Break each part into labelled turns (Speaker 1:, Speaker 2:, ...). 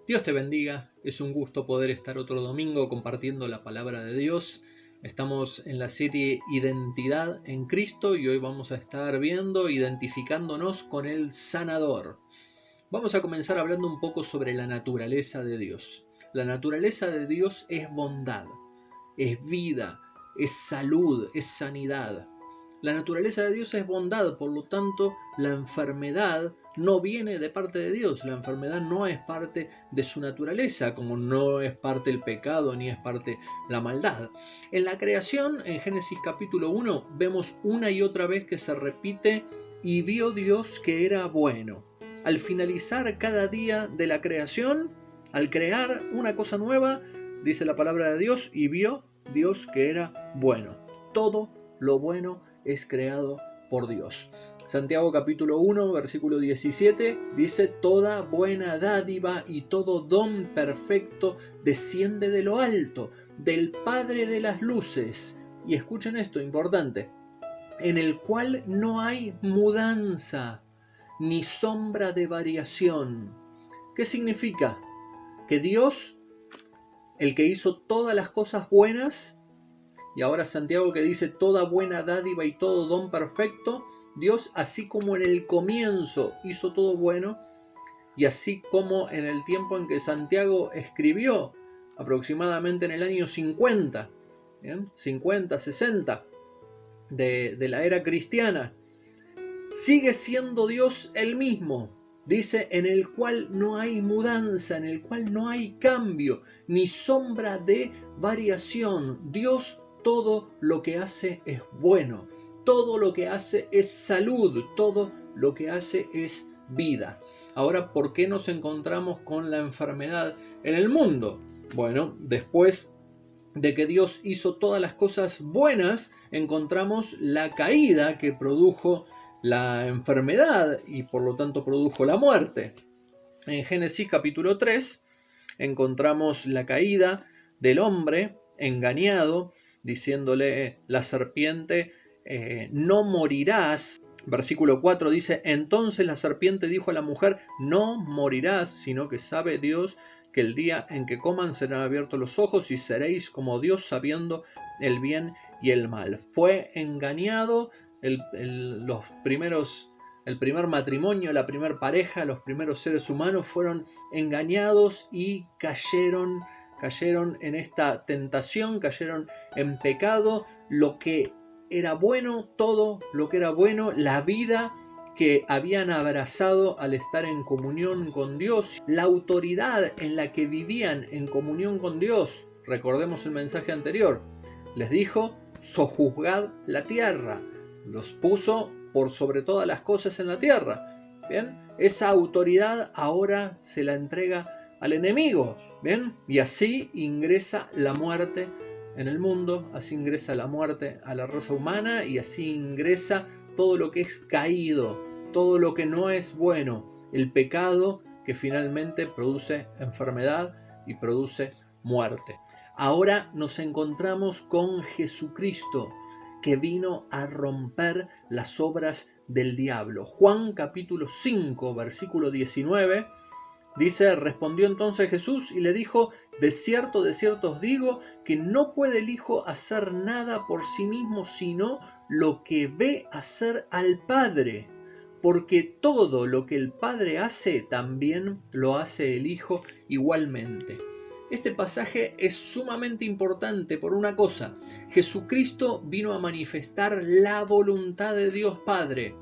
Speaker 1: Dios te bendiga, es un gusto poder estar otro domingo compartiendo la palabra de Dios. Estamos en la serie Identidad en Cristo y hoy vamos a estar viendo, identificándonos con el sanador. Vamos a comenzar hablando un poco sobre la naturaleza de Dios. La naturaleza de Dios es bondad, es vida, es salud, es sanidad. La naturaleza de Dios es bondad, por lo tanto, la enfermedad no viene de parte de Dios. La enfermedad no es parte de su naturaleza, como no es parte el pecado ni es parte la maldad. En la creación, en Génesis capítulo 1, vemos una y otra vez que se repite: y vio Dios que era bueno. Al finalizar cada día de la creación, al crear una cosa nueva, dice la palabra de Dios, y vio Dios que era bueno. Todo lo bueno es creado por Dios. Santiago capítulo 1, versículo 17 dice: toda buena dádiva y todo don perfecto desciende de lo alto, del Padre de las luces. Y escuchen esto, importante: en el cual no hay mudanza ni sombra de variación. ¿Qué significa? Que Dios, el que hizo todas las cosas buenas, y ahora Santiago que dice toda buena dádiva y todo don perfecto, Dios, así como en el comienzo hizo todo bueno, y así como en el tiempo en que Santiago escribió, aproximadamente en el año 50, ¿bien? 50, 60 de la era cristiana, sigue siendo Dios el mismo. Dice: en el cual no hay mudanza, en el cual no hay cambio, ni sombra de variación. Dios todo lo que hace es bueno, todo lo que hace es salud, todo lo que hace es vida. Ahora, ¿por qué nos encontramos con la enfermedad en el mundo? Bueno, después de que Dios hizo todas las cosas buenas, encontramos la caída que produjo la enfermedad y por lo tanto produjo la muerte. En Génesis capítulo 3 encontramos la caída del hombre engañado, diciéndole la serpiente: no morirás. Versículo 4 dice: entonces la serpiente dijo a la mujer: no morirás, sino que sabe Dios que el día en que coman serán abiertos los ojos y seréis como Dios, sabiendo el bien y el mal. Fue engañado los primeros, el primer matrimonio, la primera pareja, los primeros seres humanos fueron engañados y cayeron en esta tentación, cayeron en pecado. Lo que era bueno, todo lo que era bueno, la vida que habían abrazado al estar en comunión con Dios, la autoridad en la que vivían en comunión con Dios. Recordemos el mensaje anterior. Les dijo: sojuzgad la tierra. Los puso por sobre todas las cosas en la tierra. Bien, esa autoridad ahora se la entrega al enemigo. Bien, y así ingresa la muerte en el mundo, así ingresa la muerte a la raza humana y así ingresa todo lo que es caído, todo lo que no es bueno, el pecado que finalmente produce enfermedad y produce muerte. Ahora nos encontramos con Jesucristo, que vino a romper las obras del diablo. Juan capítulo 5, versículo 19 dice: respondió entonces Jesús y le dijo: de cierto os digo, que no puede el Hijo hacer nada por sí mismo, sino lo que ve hacer al Padre. Porque todo lo que el Padre hace, también lo hace el Hijo igualmente. Este pasaje es sumamente importante por una cosa: Jesucristo vino a manifestar la voluntad de Dios Padre.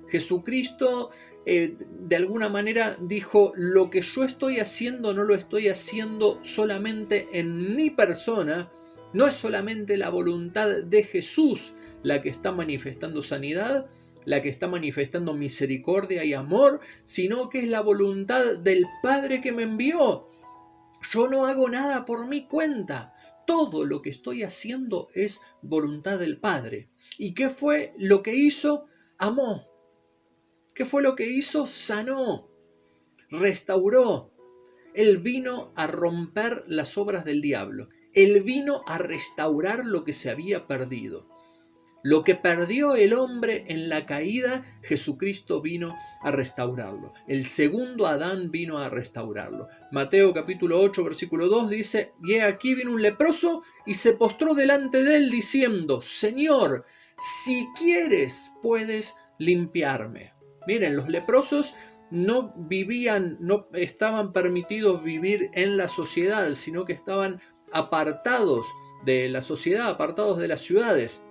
Speaker 1: Jesucristo de alguna manera dijo: lo que yo estoy haciendo no lo estoy haciendo solamente en mi persona, no es solamente la voluntad de Jesús la que está manifestando sanidad, la que está manifestando misericordia y amor, sino que es la voluntad del Padre que me envió. Yo no hago nada por mi cuenta, todo lo que estoy haciendo es voluntad del Padre. ¿Y qué fue lo que hizo? Amó. ¿Qué fue lo que hizo? Sanó, restauró. Él vino a romper las obras del diablo. Él vino a restaurar lo que se había perdido. Lo que perdió el hombre en la caída, Jesucristo vino a restaurarlo. El segundo Adán vino a restaurarlo. Mateo capítulo 8, versículo 2 dice, y he aquí vino un leproso y se postró delante de él diciendo, Señor, si quieres, puedes limpiarme. Miren, los leprosos no vivían, no estaban permitidos vivir en la sociedad, sino que estaban apartados de la sociedad, apartados de las ciudades.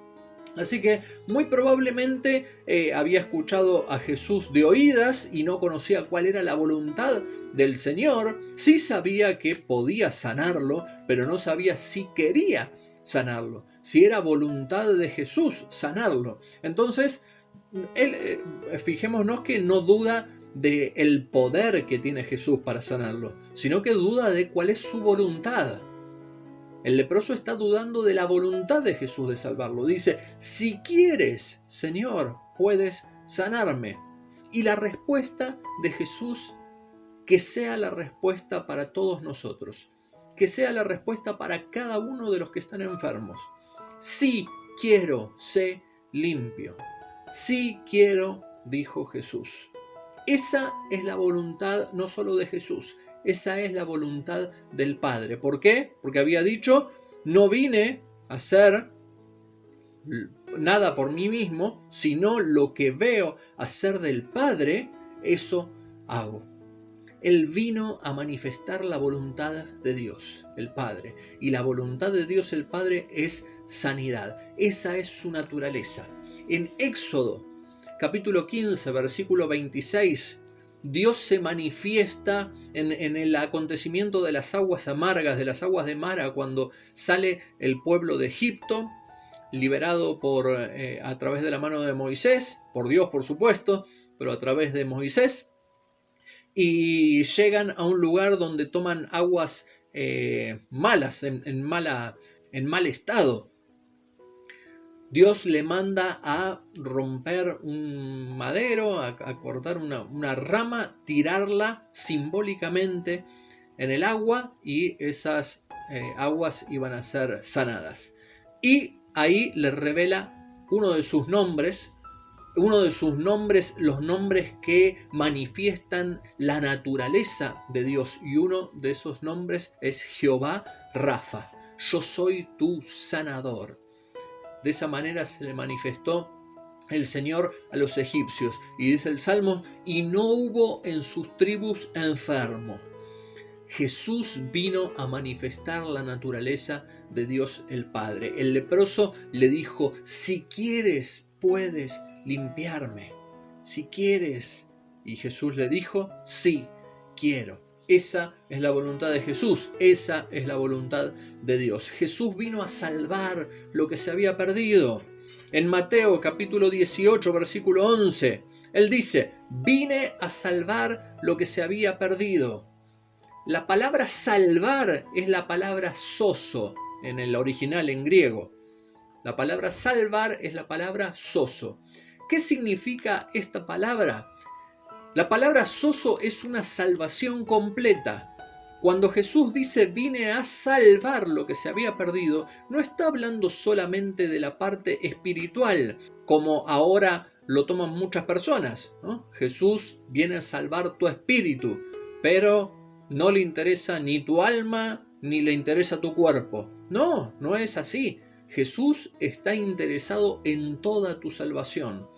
Speaker 1: Así que muy probablemente había escuchado a Jesús de oídas y no conocía cuál era la voluntad del Señor. Sí sabía que podía sanarlo, pero no sabía si quería sanarlo, si era voluntad de Jesús sanarlo. Entonces, él, fijémonos que no duda del poder que tiene Jesús para sanarlo, sino que duda de cuál es su voluntad. El leproso está dudando de la voluntad de Jesús de salvarlo. Dice, si quieres, Señor, puedes sanarme. Y la respuesta de Jesús, que sea la respuesta para todos nosotros, que sea la respuesta para cada uno de los que están enfermos. Sí quiero, sé limpio. Sí quiero, dijo Jesús. Esa es la voluntad no solo de Jesús, esa es la voluntad del Padre. ¿Por qué? Porque había dicho, no vine a hacer nada por mí mismo, sino lo que veo hacer del Padre, eso hago. Él vino a manifestar la voluntad de Dios, el Padre. Y la voluntad de Dios, el Padre, es sanidad. Esa es su naturaleza. En Éxodo, capítulo 15, versículo 26, Dios se manifiesta en el acontecimiento de las aguas amargas, de las aguas de Mara, cuando sale el pueblo de Egipto, liberado a través de la mano de Moisés, por Dios por supuesto, pero a través de Moisés, y llegan a un lugar donde toman aguas malas, en mal estado. Dios le manda a romper un madero, a cortar una rama, tirarla simbólicamente en el agua y esas aguas iban a ser sanadas. Y ahí le revela uno de sus nombres, los nombres que manifiestan la naturaleza de Dios. Y uno de esos nombres es Jehová Rafa. Yo soy tu sanador. De esa manera se le manifestó el Señor a los egipcios. Y dice el Salmo, y no hubo en sus tribus enfermo. Jesús vino a manifestar la naturaleza de Dios el Padre. El leproso le dijo, si quieres, puedes limpiarme. Si quieres. Y Jesús le dijo, sí, quiero. Esa es la voluntad de Jesús, esa es la voluntad de Dios. Jesús vino a salvar lo que se había perdido. En Mateo capítulo 18, versículo 11, Él dice, vine a salvar lo que se había perdido. La palabra salvar es la palabra soso en el original en griego. La palabra salvar es la palabra soso. ¿Qué significa esta palabra? La palabra soso es una salvación completa. Cuando Jesús dice vine a salvar lo que se había perdido, no está hablando solamente de la parte espiritual, como ahora lo toman muchas personas, ¿no? Jesús viene a salvar tu espíritu, pero no le interesa ni tu alma, ni le interesa tu cuerpo. No, no es así. Jesús está interesado en toda tu salvación.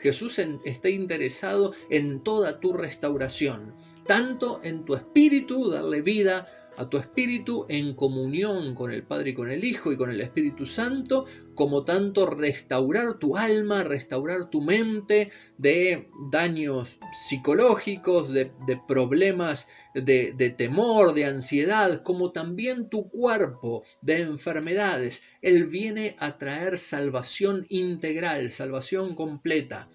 Speaker 1: Jesús está interesado en toda tu restauración, tanto en tu espíritu, darle vida a tu espíritu en comunión con el Padre y con el Hijo y con el Espíritu Santo, como tanto restaurar tu alma, restaurar tu mente de daños psicológicos, de problemas de temor, de ansiedad, como también tu cuerpo de enfermedades. Él viene a traer salvación integral, salvación completa.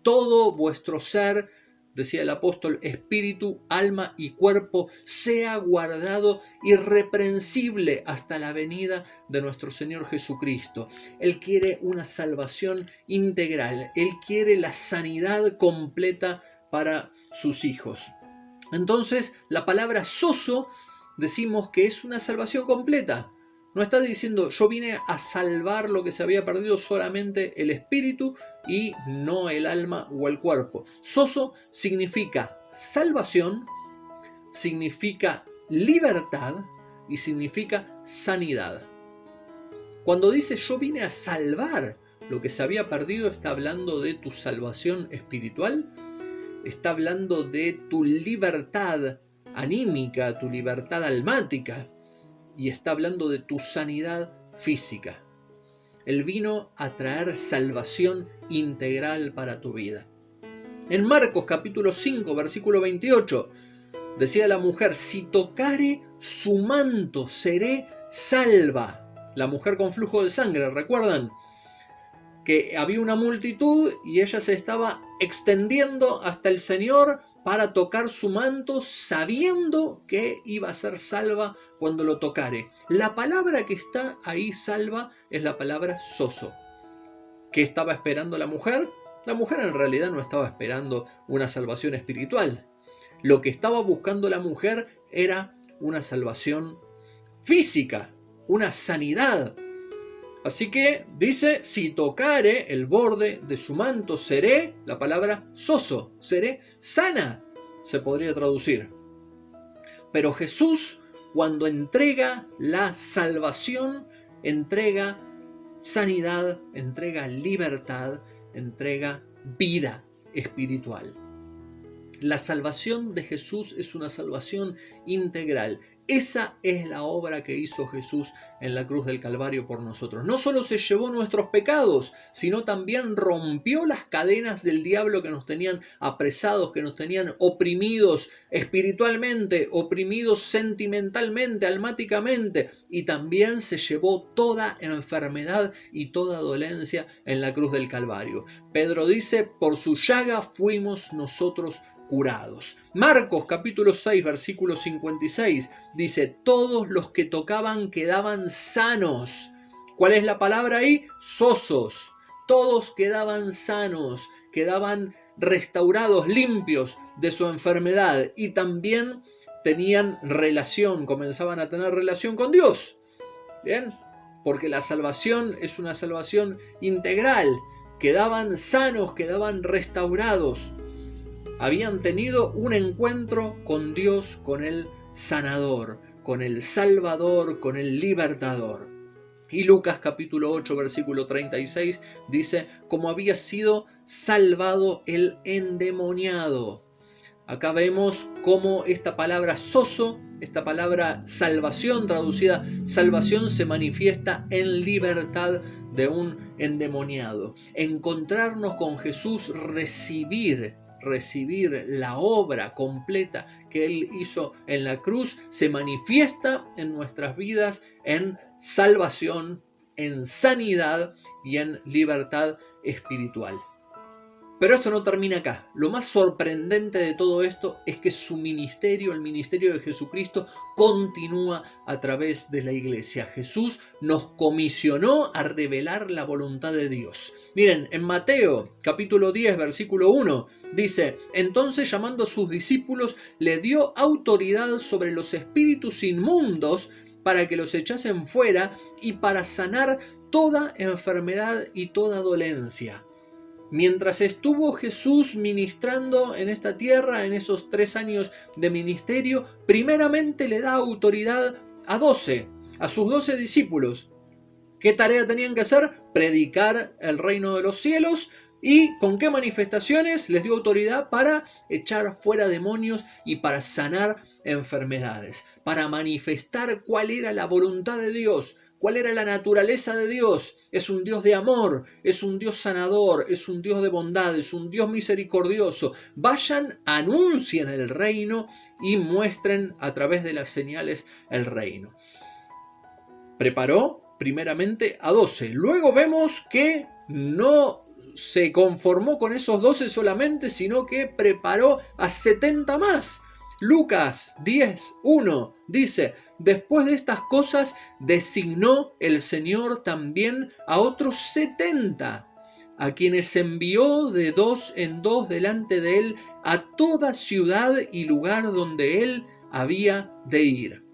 Speaker 1: Todo vuestro ser, decía el apóstol, espíritu, alma y cuerpo, sea guardado irreprensible hasta la venida de nuestro Señor Jesucristo. Él quiere una salvación integral. Él quiere la sanidad completa para sus hijos. Entonces, la palabra soso decimos que es una salvación completa. No está diciendo yo vine a salvar lo que se había perdido, solamente el espíritu y no el alma o el cuerpo. Sozo significa salvación, significa libertad y significa sanidad. Cuando dice yo vine a salvar lo que se había perdido, está hablando de tu salvación espiritual, está hablando de tu libertad anímica, tu libertad almática, y está hablando de tu sanidad física. Él vino a traer salvación integral para tu vida. En Marcos capítulo 5, versículo 28, decía la mujer, si tocare su manto seré salva. La mujer con flujo de sangre, ¿recuerdan? Que había una multitud y ella se estaba extendiendo hasta el Señor para tocar su manto, sabiendo que iba a ser salva cuando lo tocare. La palabra que está ahí salva es la palabra sozo. ¿Qué estaba esperando la mujer? La mujer en realidad no estaba esperando una salvación espiritual. Lo que estaba buscando la mujer era una salvación física, una sanidad. Así que dice, si tocare el borde de su manto, seré, la palabra sozo, seré sana, se podría traducir. Pero Jesús, cuando entrega la salvación, entrega sanidad, entrega libertad, entrega vida espiritual. La salvación de Jesús es una salvación integral. Esa es la obra que hizo Jesús en la cruz del Calvario por nosotros. No solo se llevó nuestros pecados, sino también rompió las cadenas del diablo que nos tenían apresados, que nos tenían oprimidos espiritualmente, oprimidos sentimentalmente, almáticamente, y también se llevó toda enfermedad y toda dolencia en la cruz del Calvario. Pedro dice, por su llaga fuimos nosotros curados. Marcos capítulo 6 versículo 56 dice, todos los que tocaban quedaban sanos. ¿Cuál es la palabra ahí? Sosos. Todos quedaban sanos, quedaban restaurados, limpios de su enfermedad y también tenían relación, comenzaban a tener relación con Dios. ¿Bien? Porque la salvación es una salvación integral. Quedaban sanos, quedaban restaurados. Habían tenido un encuentro con Dios, con el sanador, con el salvador, con el libertador. Y Lucas capítulo 8 versículo 36 dice, como había sido salvado el endemoniado. Acá vemos cómo esta palabra sozo, esta palabra salvación, traducida salvación, se manifiesta en libertad de un endemoniado. Encontrarnos con Jesús, recibir la obra completa que Él hizo en la cruz, se manifiesta en nuestras vidas en salvación, en sanidad y en libertad espiritual. Pero esto no termina acá. Lo más sorprendente de todo esto es que su ministerio, el ministerio de Jesucristo, continúa a través de la iglesia. Jesús nos comisionó a revelar la voluntad de Dios. Miren, en Mateo capítulo 10, versículo 1, dice, entonces llamando a sus discípulos, le dio autoridad sobre los espíritus inmundos para que los echasen fuera y para sanar toda enfermedad y toda dolencia. Mientras estuvo Jesús ministrando en esta tierra, en esos 3 años de ministerio, primeramente le da autoridad a sus 12 discípulos. ¿Qué tarea tenían que hacer? Predicar el reino de los cielos. ¿Y con qué manifestaciones? Les dio autoridad para echar fuera demonios y para sanar enfermedades, para manifestar cuál era la voluntad de Dios, cuál era la naturaleza de Dios. Es un Dios de amor, es un Dios sanador, es un Dios de bondad, es un Dios misericordioso. Vayan, anuncien el reino y muestren a través de las señales el reino. Preparó primeramente a 12. Luego vemos que no se conformó con esos 12 solamente, sino que preparó a 70 más. Lucas 10:1 dice, después de estas cosas designó el Señor también a otros 70, a quienes envió de 2 en 2 delante de él a toda ciudad y lugar donde él había de ir.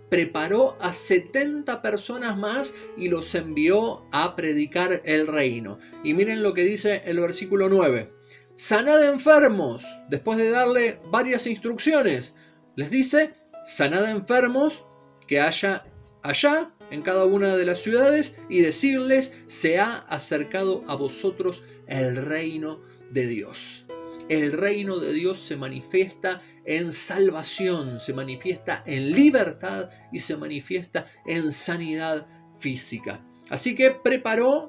Speaker 1: preparó a 70 personas más y los envió a predicar el reino. Y miren lo que dice el versículo 9. Sanad enfermos, después de darle varias instrucciones. Les dice, sanad enfermos que haya allá en cada una de las ciudades y decirles, se ha acercado a vosotros el reino de Dios. El reino de Dios se manifiesta en salvación, se manifiesta en libertad y se manifiesta en sanidad física. Así que preparó,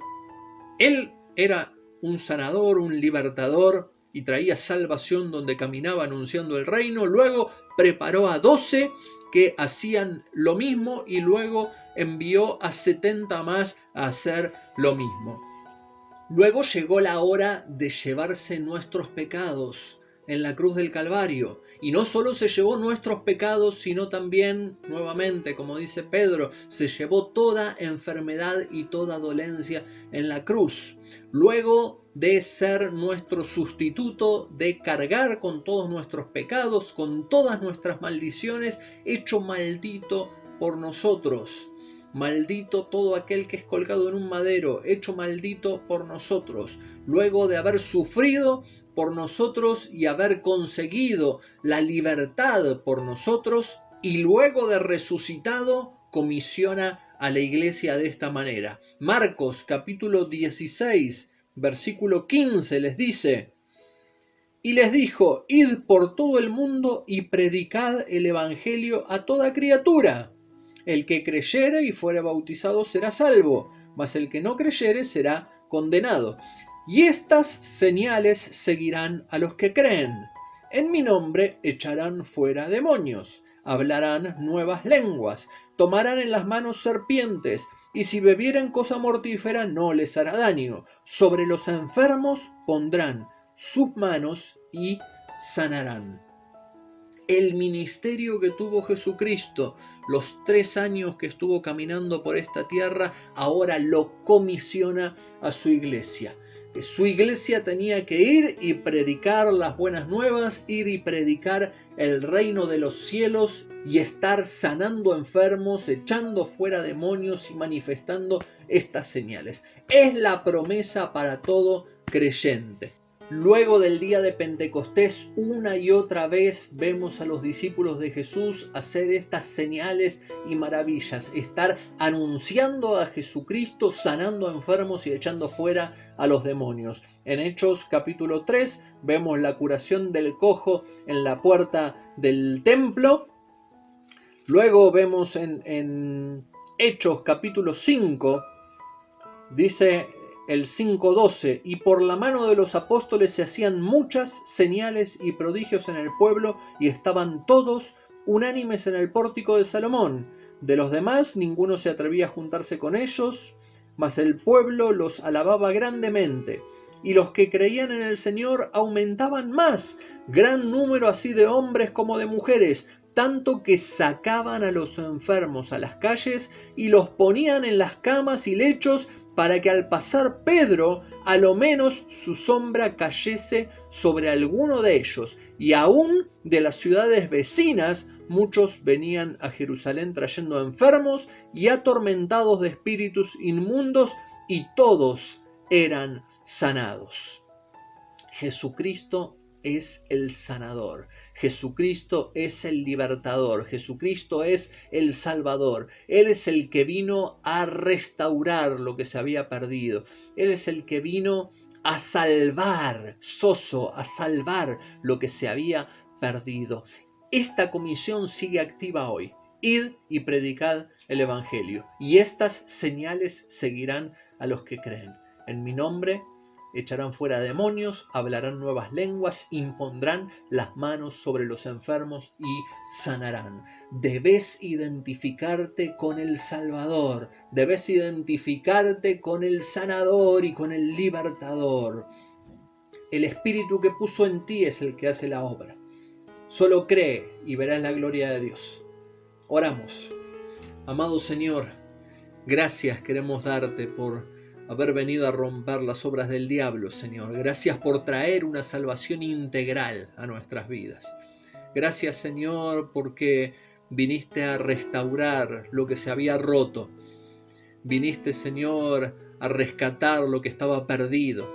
Speaker 1: él era un sanador, un libertador y traía salvación donde caminaba anunciando el reino. Luego preparó a 12 que hacían lo mismo y luego envió a 70 más a hacer lo mismo. Luego llegó la hora de llevarse nuestros pecados en la cruz del Calvario. Y no solo se llevó nuestros pecados, sino también, nuevamente, como dice Pedro, se llevó toda enfermedad y toda dolencia en la cruz. Luego de ser nuestro sustituto, de cargar con todos nuestros pecados, con todas nuestras maldiciones, hecho maldito por nosotros. Maldito todo aquel que es colgado en un madero, hecho maldito por nosotros, luego de haber sufrido por nosotros y haber conseguido la libertad por nosotros, y luego de resucitado, comisiona a la iglesia de esta manera. Marcos capítulo 16, versículo 15 les dice, y les dijo, id por todo el mundo y predicad el evangelio a toda criatura. El que creyere y fuere bautizado será salvo, mas el que no creyere será condenado. Y estas señales seguirán a los que creen. En mi nombre echarán fuera demonios, hablarán nuevas lenguas, tomarán en las manos serpientes, y si bebieren cosa mortífera no les hará daño. Sobre los enfermos pondrán sus manos y sanarán. El ministerio que tuvo Jesucristo, los 3 años que estuvo caminando por esta tierra, ahora lo comisiona a su iglesia. Su iglesia tenía que ir y predicar las buenas nuevas, ir y predicar el reino de los cielos y estar sanando enfermos, echando fuera demonios y manifestando estas señales. Es la promesa para todo creyente. Luego del día de Pentecostés, una y otra vez vemos a los discípulos de Jesús hacer estas señales y maravillas, estar anunciando a Jesucristo, sanando a enfermos y echando fuera a los demonios. En Hechos capítulo 3 vemos la curación del cojo en la puerta del templo. Luego vemos en Hechos capítulo 5, dice el 5:12, y por la mano de los apóstoles se hacían muchas señales y prodigios en el pueblo, y estaban todos unánimes en el pórtico de Salomón. De los demás ninguno se atrevía a juntarse con ellos, mas el pueblo los alababa grandemente, y los que creían en el Señor aumentaban más, gran número así de hombres como de mujeres, tanto que sacaban a los enfermos a las calles y los ponían en las camas y lechos, para que al pasar Pedro, a lo menos su sombra cayese sobre alguno de ellos. Y aún de las ciudades vecinas, muchos venían a Jerusalén trayendo enfermos y atormentados de espíritus inmundos, y todos eran sanados. Jesucristo es el sanador. Jesucristo es el libertador, Jesucristo es el salvador. Él es el que vino a restaurar lo que se había perdido. Él es el que vino a salvar, a salvar lo que se había perdido. Esta comisión sigue activa hoy. Id y predicad el evangelio, y estas señales seguirán a los que creen. En mi nombre echarán fuera demonios, hablarán nuevas lenguas, impondrán las manos sobre los enfermos y sanarán. Debes identificarte con el Salvador, debes identificarte con el sanador y con el libertador. El Espíritu que puso en ti es el que hace la obra. Solo cree y verás la gloria de Dios. Oramos. Amado Señor, gracias queremos darte por haber venido a romper las obras del diablo, Señor. Gracias por traer una salvación integral a nuestras vidas. Gracias, Señor, porque viniste a restaurar lo que se había roto. Viniste, Señor, a rescatar lo que estaba perdido.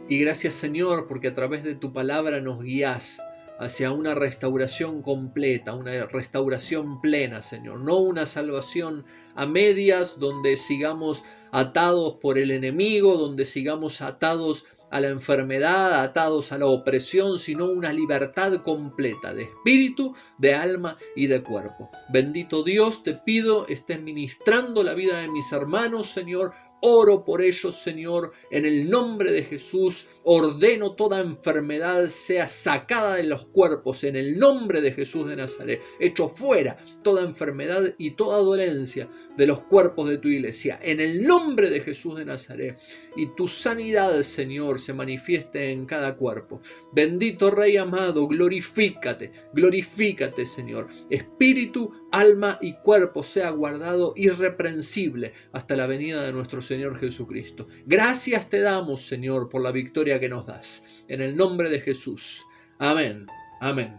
Speaker 1: Y gracias, Señor, porque a través de tu palabra nos guías hacia una restauración completa, una restauración plena, Señor. No una salvación a medias donde sigamos atados por el enemigo, donde sigamos atados a la enfermedad, atados a la opresión, sino una libertad completa de espíritu, de alma y de cuerpo. Bendito Dios, te pido, estés ministrando la vida de mis hermanos, Señor. Oro por ellos, Señor, en el nombre de Jesús. Ordeno toda enfermedad sea sacada de los cuerpos en el nombre de Jesús de Nazaret. Echo fuera toda enfermedad y toda dolencia de los cuerpos de tu iglesia en el nombre de Jesús de Nazaret. Y tu sanidad, Señor, se manifieste en cada cuerpo. Bendito Rey amado, glorifícate, glorifícate, Señor. Espíritu, alma y cuerpo sea guardado irreprensible hasta la venida de nuestro Señor Jesucristo. Gracias te damos, Señor, por la victoria que nos das. En el nombre de Jesús. Amén. Amén.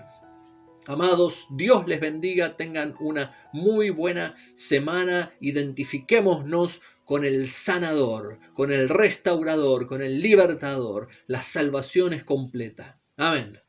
Speaker 1: Amados, Dios les bendiga, tengan una muy buena semana, identifiquémonos con el sanador, con el restaurador, con el libertador. La salvación es completa. Amén.